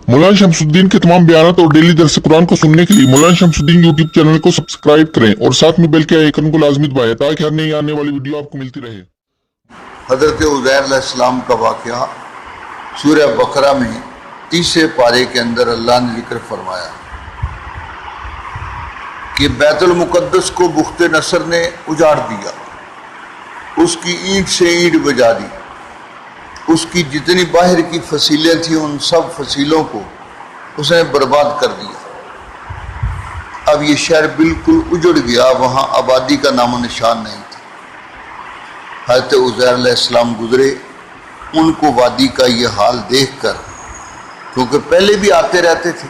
मौलाना शमसुद्दीन के तमाम बयानात और डेली दर्स कुरान को सुनने के लिए मौलाना शमसुद्दीन यूट्यूब चैनल को सब्सक्राइब करें और साथ में बेल के आइकन को लाजमी दबाएं ताकि हर नई आने वाली वीडियो आपको मिलती रहे। हज़रत उज़ैर अलैहिस्सलाम का वाक़या सूरह बकरा में 30 पारे के अंदर अल्लाह ने जिक्र फरमाया कि बैतुल मुक़द्दस को बुख्ते नसर ने उजाड़ दिया, उसकी ईंट से ईंट बजा दी, उसकी जितनी बाहर की फसीलें थी उन सब फसीलों को उसने बर्बाद कर दिया। अब ये शहर बिल्कुल उजड़ गया, वहाँ आबादी का नामो निशान नहीं था। हज़रत उज़ैर अलैहिस्सलाम गुजरे, उनको वादी का ये हाल देखकर, क्योंकि पहले भी आते रहते थे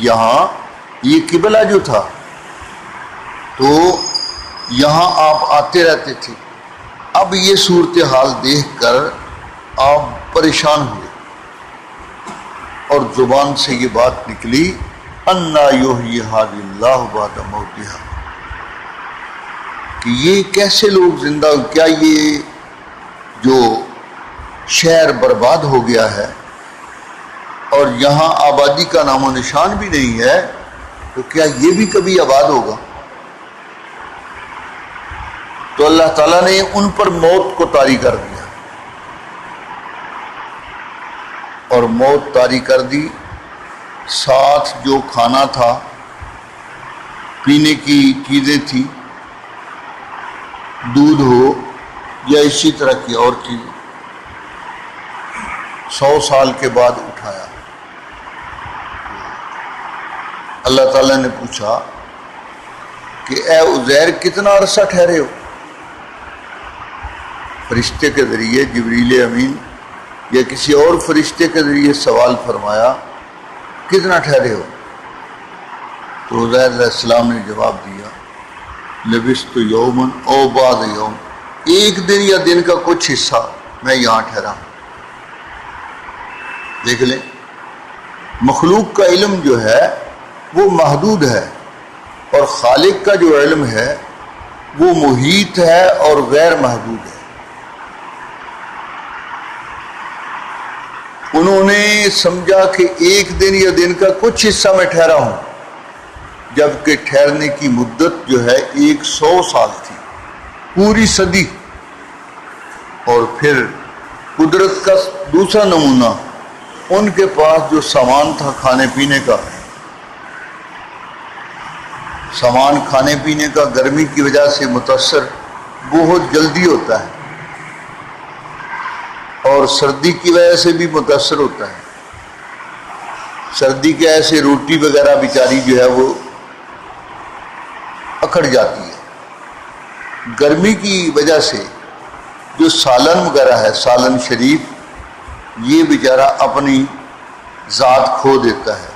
यहाँ, ये किबला जो था तो यहाँ आप आते रहते थे। अब ये सूरत हाल देखकर आप परेशान हुए और जुबान से ये बात निकली, अन्ना युहयी हादिल्लाहु बअदा मौतिहा, कि ये कैसे लोग जिंदा, क्या ये जो शहर बर्बाद हो गया है और यहाँ आबादी का नामो निशान भी नहीं है, तो क्या ये भी कभी आबाद होगा? तो अल्लाह ताला ने उन पर मौत को तारी कर दिया और मौत तारी कर दी। साथ जो खाना था, पीने की चीज़ें थी, दूध हो या इसी तरह की और चीज़ें, 100 साल के बाद उठाया। अल्लाह ताला ने पूछा कि ए उज़ैर कितना अरसा ठहरे हो? फरिश्ते के ज़रिए जिब्रील अमीन या किसी और फरिश्ते के ज़रिए सवाल फरमाया, कितना ठहरे हो? तो उज़ैर अलैहिस्सलाम ने जवाब दिया, लबिस्तु यौमन औ बाद यौम, एक दिन या दिन का कुछ हिस्सा मैं यहाँ ठहरा। देख लें, मखलूक का इल्म जो है वो महदूद है और खालिक का जो इल्म है वो मुहीत है और गैर महदूद है। उन्होंने समझा कि एक दिन या दिन का कुछ हिस्सा मैं ठहरा हूं, जबकि ठहरने की मुद्दत जो है 100 साल थी, पूरी सदी। और फिर कुदरत का दूसरा नमूना, उनके पास जो सामान था खाने पीने का, सामान खाने पीने का गर्मी की वजह से मुतासर बहुत जल्दी होता है और सर्दी की वजह से भी मुतासर होता है। सर्दी के ऐसे रोटी वगैरह बेचारी जो है वो अकड़ जाती है। गर्मी की वजह से जो सालन वगैरह है, सालन शरीफ, ये बेचारा अपनी ज़ात खो देता है,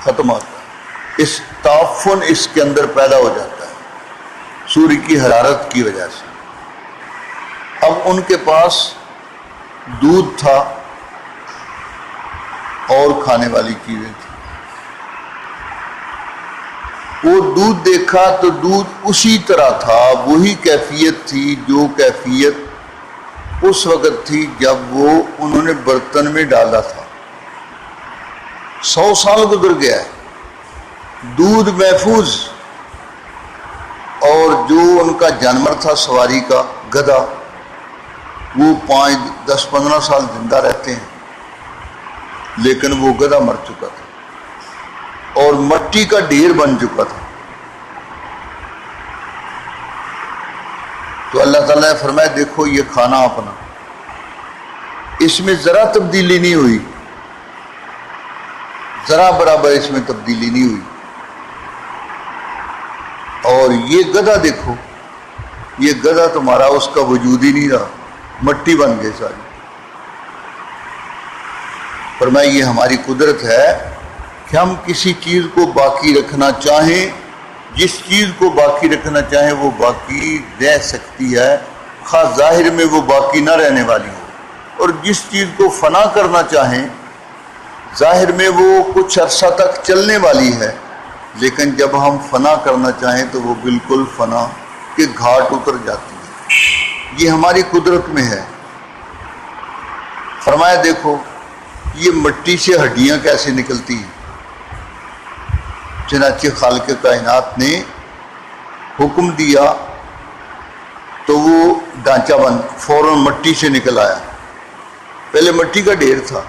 ख़त्म होता है। इस ताफ़ुन इसके अंदर पैदा हो जाता है सूर्य की हरारत की वजह से। अब उनके पास दूध था और खाने वाली चीजें थी। वो दूध देखा तो दूध उसी तरह था, वही कैफियत थी जो कैफियत उस वक़्त थी जब वो उन्होंने बर्तन में डाला था। 100 साल गुजर गया है, दूध महफूज, और जो उनका जानवर था सवारी का गधा, वो 5, 10, 15 साल जिंदा रहते हैं, लेकिन वो गधा मर चुका था और मट्टी का ढेर बन चुका था। तो अल्लाह ताला ने फरमाया, देखो ये खाना अपना, इसमें जरा तब्दीली नहीं हुई, जरा बराबर इसमें तब्दीली नहीं हुई। और ये गधा देखो, ये गधा तुम्हारा, उसका वजूद ही नहीं रहा, मट्टी बन गई सारी। फरमाया ये हमारी कुदरत है कि हम किसी चीज़ को बाकी रखना चाहें, जिस चीज़ को बाकी रखना चाहें वो बाकी रह सकती है, खा जाहिर में वो बाकी ना रहने वाली हो, और जिस चीज़ को फना करना चाहें जाहिर में वो कुछ अरसा तक चलने वाली है, लेकिन जब हम फना करना चाहें तो वो बिल्कुल फना के घाट उतर जाती है। ये हमारी कुदरत में है। फरमाया देखो یہ مٹی سے ہڈیاں کیسے نکلتی ہیں؟ چنانچہ خالق کائنات نے حکم دیا تو وہ ڈھانچہ بن فوراً مٹی سے نکل آیا. پہلے مٹی کا ڈھیر تھا،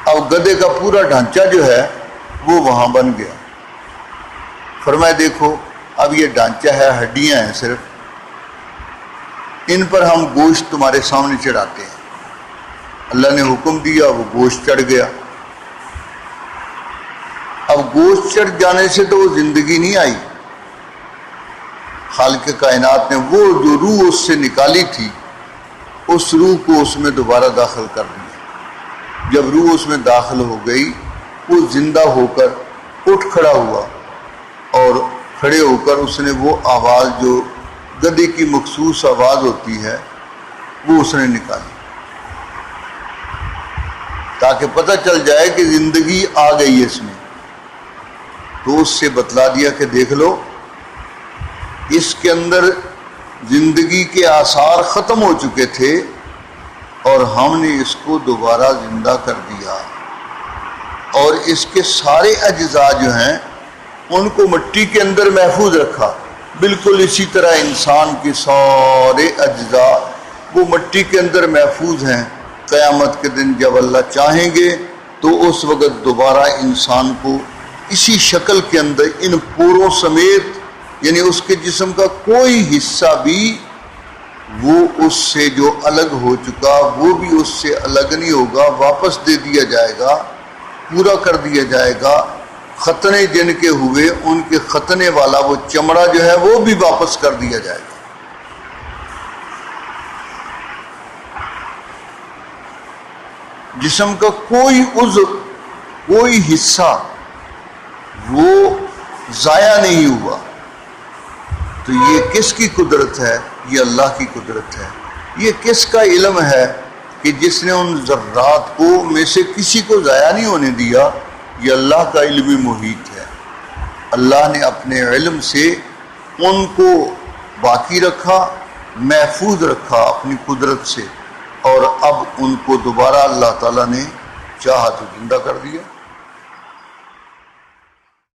اب گدھے کا پورا ڈھانچہ جو ہے وہ وہاں بن گیا. فرمایا دیکھو اب یہ ڈھانچہ ہے، ہڈیاں ہیں صرف، ان پر ہم گوشت تمہارے سامنے چڑھاتے ہیں. اللہ نے حکم دیا، وہ گوشت چڑھ گیا. اب گوشت چڑھ جانے سے تو وہ زندگی نہیں آئی. خالق کائنات نے وہ جو روح اس سے نکالی تھی اس روح کو اس میں دوبارہ داخل کر دیا. جب روح اس میں داخل ہو گئی وہ زندہ ہو کر اٹھ کھڑا ہوا اور کھڑے ہو کر اس نے وہ آواز جو گدھے کی مخصوص آواز ہوتی ہے وہ اس نے نکالی، تاکہ پتہ چل جائے کہ زندگی آ گئی ہے اس میں. تو اس سے بتلا دیا کہ دیکھ لو اس کے اندر زندگی کے آثار ختم ہو چکے تھے اور ہم نے اس کو دوبارہ زندہ کر دیا، اور اس کے سارے اجزاء جو ہیں ان کو مٹی کے اندر محفوظ رکھا. بالکل اسی طرح انسان کے سارے اجزاء وہ مٹی کے اندر محفوظ ہیں. قیامت کے دن جب اللہ چاہیں گے تو اس وقت دوبارہ انسان کو اسی شکل کے اندر ان پوروں سمیت، یعنی اس کے جسم کا کوئی حصہ بھی وہ اس سے جو الگ ہو چکا وہ بھی اس سے الگ نہیں ہوگا، واپس دے دیا جائے گا، پورا کر دیا جائے گا. ختنے جن کے ہوئے ان کے ختنے والا وہ چمڑا جو ہے وہ بھی واپس کر دیا جائے گا. جسم کا کوئی عضو، کوئی حصہ وہ ضائع نہیں ہوا. تو یہ کس کی قدرت ہے؟ یہ اللہ کی قدرت ہے. یہ کس کا علم ہے کہ جس نے ان ذرات کو میں سے کسی کو ضائع نہیں ہونے دیا؟ یہ اللہ کا علمی محیط ہے. اللہ نے اپنے علم سے ان کو باقی رکھا، محفوظ رکھا اپنی قدرت سے، اور اب ان کو دوبارہ اللہ تعالیٰ نے چاہا تو زندہ کر دیا.